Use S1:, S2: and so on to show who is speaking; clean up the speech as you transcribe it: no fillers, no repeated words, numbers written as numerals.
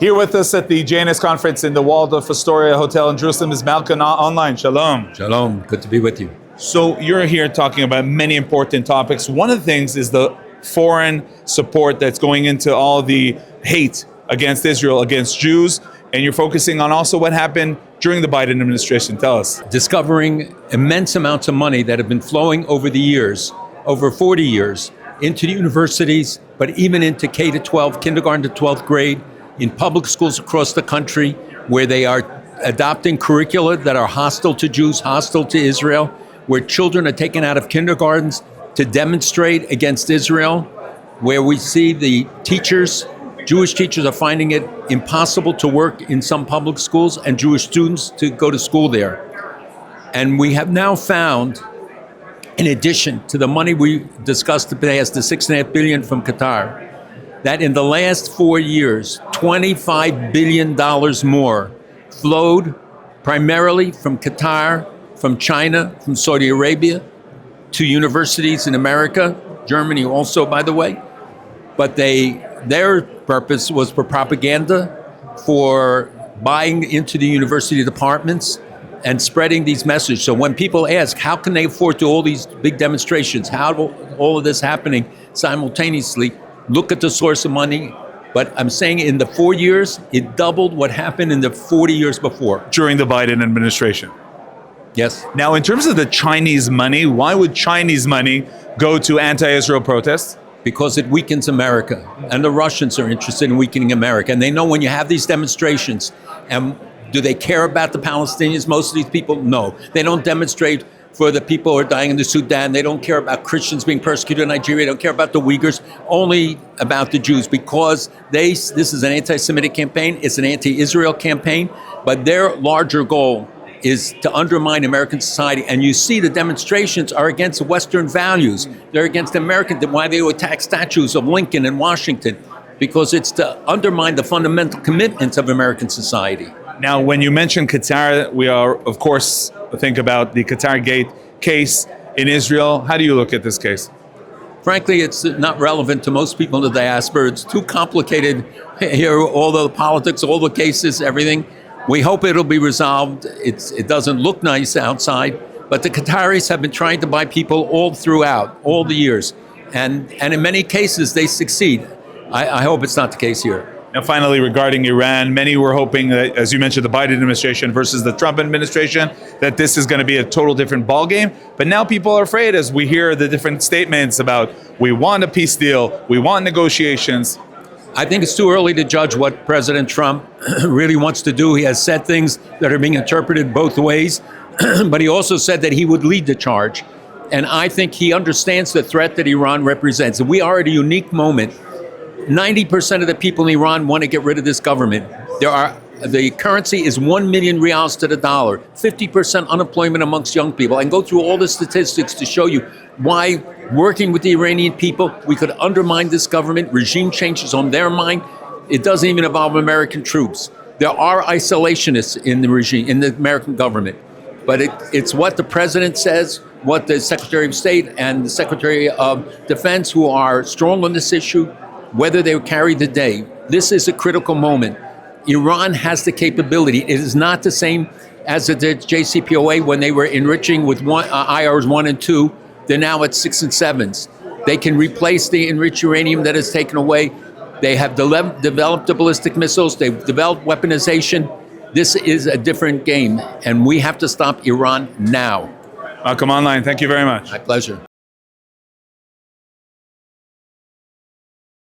S1: Here with us at the JNS conference in the Waldorf Astoria Hotel in Jerusalem is Malcolm Hoenlein. Shalom.
S2: Shalom. Good to be with you.
S1: So you're here talking about many important topics. One of the things is the foreign support that's going into all the hate against Israel, against Jews, and you're focusing on also what happened during the Biden administration. Tell us.
S2: Discovering immense amounts of money that have been flowing over the years, over 40 years, into the universities, but even into K-12, kindergarten to 12th grade, in public schools across the country, where they are adopting curricula that are hostile to Jews, hostile to Israel, where children are taken out of kindergartens to demonstrate against Israel, where we see the teachers, Jewish teachers are finding it impossible to work in some public schools and Jewish students to go to school there. And we have now found, in addition to the money we discussed today as the $6.5 billion from Qatar, that in the last 4 years, $25 billion more flowed primarily from Qatar, from China, from Saudi Arabia, to universities in America, Germany also, by the way. But their purpose was for propaganda, for buying into the university departments and spreading these messages. So when people ask, how can they afford to all these big demonstrations? How all of this happening simultaneously? Look at the source of money. But I'm saying in the 4 years, it doubled what happened in the 40 years before.
S1: During the Biden administration.
S2: Yes.
S1: Now, in terms of the Chinese money, why would Chinese money go to anti-Israel protests?
S2: Because it weakens America. And the Russians are interested in weakening America. And they know when you have these demonstrations, and do they care about the Palestinians? Most of these people, no. They don't demonstrate for the people who are dying in the Sudan. They don't care about Christians being persecuted in Nigeria. They don't care about the Uyghurs, only about the Jews, because this is an anti-Semitic campaign. It's an anti-Israel campaign. But their larger goal is to undermine American society. And you see the demonstrations are against Western values. They're against American, why they attack statues of Lincoln and Washington, because it's to undermine the fundamental commitments of American society.
S1: Now, when you mention Qatar, we are, of course, think about the Qatar Gate case in Israel. How do you look at this case?
S2: Frankly, it's not relevant to most people in the diaspora. It's too complicated here, all the politics, all the cases, everything. We hope it'll be resolved. It doesn't look nice outside, but the Qataris have been trying to buy people all throughout, all the years. And in many cases, they succeed. I hope it's not the case here.
S1: Now, finally, regarding Iran, many were hoping that, as you mentioned, the Biden administration versus the Trump administration, that this is going to be a total different ballgame. But now people are afraid as we hear the different statements about we want a peace deal, we want negotiations.
S2: I think it's too early to judge what President Trump really wants to do. He has said things that are being interpreted both ways, but he also said that he would lead the charge. And I think he understands the threat that Iran represents. We are at a unique moment. 90% of the people in Iran want to get rid of this government. The currency is 1 million rials to the dollar, 50% unemployment amongst young people. I can go through all the statistics to show you why working with the Iranian people, we could undermine this government. Regime changes on their mind. It doesn't even involve American troops. There are isolationists in the regime, in the American government. But it's what the president says, what the Secretary of State and the Secretary of Defense, who are strong on this issue, whether they carry the day. This is a critical moment. Iran has the capability. It is not the same as the JCPOA when they were enriching with IRs 1 and 2. They're now at 6 and 7s. They can replace the enriched uranium that is taken away. They have developed the ballistic missiles. They've developed weaponization. This is a different game, and we have to stop Iran now.
S1: Malcolm Hoenlein, thank you very much.
S2: My pleasure.